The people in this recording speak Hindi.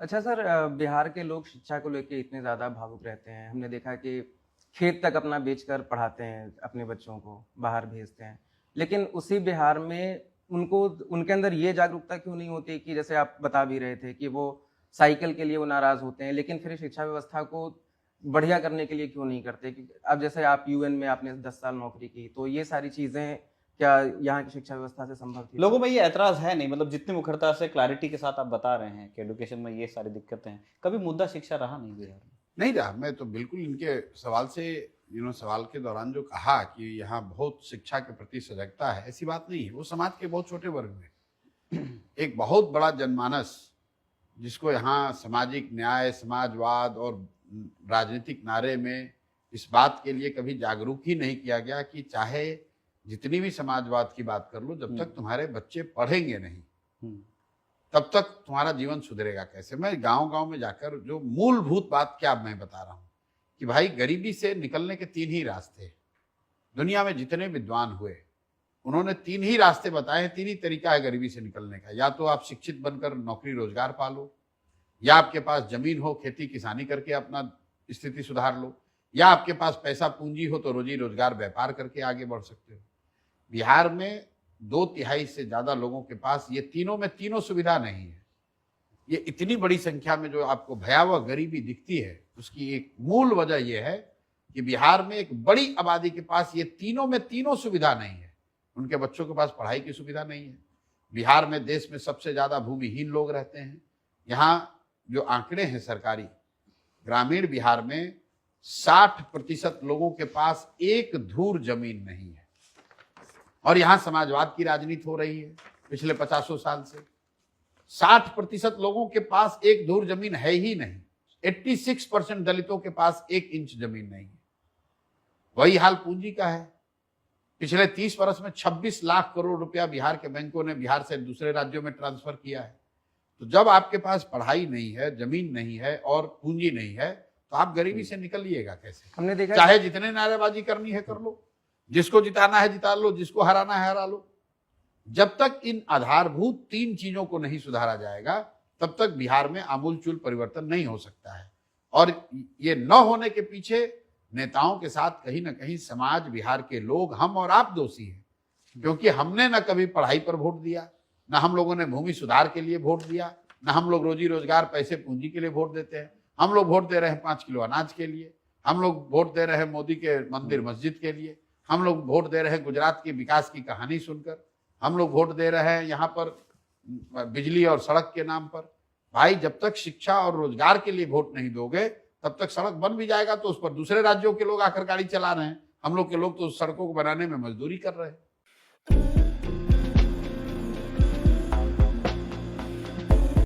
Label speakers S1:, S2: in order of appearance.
S1: अच्छा सर, बिहार के लोग शिक्षा को लेके इतने ज़्यादा भावुक रहते हैं। हमने देखा कि खेत तक अपना बेचकर पढ़ाते हैं, अपने बच्चों को बाहर भेजते हैं। लेकिन उसी बिहार में उनको उनके अंदर ये जागरूकता क्यों नहीं होती कि जैसे आप बता भी रहे थे कि वो साइकिल के लिए वो नाराज़ होते हैं, लेकिन फिर शिक्षा व्यवस्था को बढ़िया करने के लिए क्यों नहीं करते? कि अब जैसे आप यूएन में आपने 10 साल नौकरी की, तो ये सारी चीज़ें क्या यहाँ की शिक्षा व्यवस्था से संभव थी?
S2: लोगों में ये ऐतराज है नहीं, मतलब जितनी मुखरता से क्लैरिटी के साथ आप बता रहे हैं कि एडुकेशन में ये सारी दिक्कतें हैं, कभी मुद्दा शिक्षा रहा नहीं बिहार में।
S3: नहीं रहा। मैं तो बिल्कुल इनके सवाल से सवाल के दौरान जो कहा कि यहाँ बहुत शिक्षा के प्रति सजगता है, ऐसी बात नहीं है। वो समाज के बहुत छोटे वर्ग में एक बहुत बड़ा जनमानस, जिसको यहाँ सामाजिक न्याय, समाजवाद और राजनीतिक नारे में इस बात के लिए कभी जागरूक ही नहीं किया गया कि चाहे जितनी भी समाजवाद की बात कर लो, जब तक तुम्हारे बच्चे पढ़ेंगे नहीं तब तक तुम्हारा जीवन सुधरेगा कैसे। मैं गांव-गांव में जाकर जो मूलभूत बात क्या मैं बता रहा हूं कि भाई गरीबी से निकलने के 3 ही रास्ते हैं। दुनिया में जितने विद्वान हुए उन्होंने 3 ही रास्ते बताए हैं, 3 ही तरीका है गरीबी से निकलने का। या तो आप शिक्षित बनकर नौकरी रोजगार पालो, या आपके पास जमीन हो, खेती किसानी करके अपना स्थिति सुधार लो, या आपके पास पैसा पूंजी हो तो रोजी रोजगार व्यापार करके आगे बढ़ सकते हो। बिहार में 2/3 से ज्यादा लोगों के पास ये तीनों में तीनों सुविधा नहीं है। ये इतनी बड़ी संख्या में जो आपको भयावह गरीबी दिखती है, उसकी एक मूल वजह यह है कि बिहार में एक बड़ी आबादी के पास ये तीनों में तीनों सुविधा नहीं है। उनके बच्चों के पास पढ़ाई की सुविधा नहीं है। बिहार में देश में सबसे ज्यादा भूमिहीन लोग रहते हैं। यहाँ जो आंकड़े हैं सरकारी, ग्रामीण बिहार में 60% लोगों के पास एक धूर जमीन नहीं है। और यहां समाजवाद की राजनीति हो रही है पिछले 50 साल से। 60% लोगों के पास एक धूर जमीन है ही नहीं। 86% दलितों के पास 1 इंच जमीन नहीं है। वही हाल पूंजी का है। पिछले 30 वर्ष में 26 लाख करोड़ रुपया बिहार के बैंकों ने बिहार से दूसरे राज्यों में ट्रांसफर किया है। तो जब आपके पास पढ़ाई नहीं है, जमीन नहीं है और पूंजी नहीं है, तो आप गरीबी से निकलिएगा कैसे?
S1: हमने देखा
S3: चाहे जितने नारेबाजी करनी है कर लो, जिसको जिताना है जिता लो, जिसको हराना है हरा लो। जब तक इन आधारभूत 3 चीजों को नहीं सुधारा जाएगा, तब तक बिहार में आमूलचूल परिवर्तन नहीं हो सकता है। और ये न होने के पीछे नेताओं के साथ कहीं ना कहीं समाज, बिहार के लोग, हम और आप दोषी हैं। क्योंकि हमने न कभी पढ़ाई पर वोट दिया, न हम लोगों ने भूमि सुधार के लिए वोट दिया, न हम लोग रोजी रोजगार, पैसे पूंजी के लिए वोट देते हैं। हम लोग वोट दे रहे हैं 5 किलो अनाज के लिए, हम लोग वोट दे रहे हैं मोदी के मंदिर मस्जिद के लिए, हम लोग वोट दे रहे हैं गुजरात की विकास की कहानी सुनकर, हम लोग वोट दे रहे हैं यहाँ पर बिजली और सड़क के नाम पर। भाई जब तक शिक्षा और रोजगार के लिए वोट नहीं दोगे, तब तक सड़क बन भी जाएगा तो उस पर दूसरे राज्यों के लोग आकर गाड़ी चला रहे हैं। हम लोग के लोग तो उस सड़कों को बनाने में मजदूरी कर रहे हैं।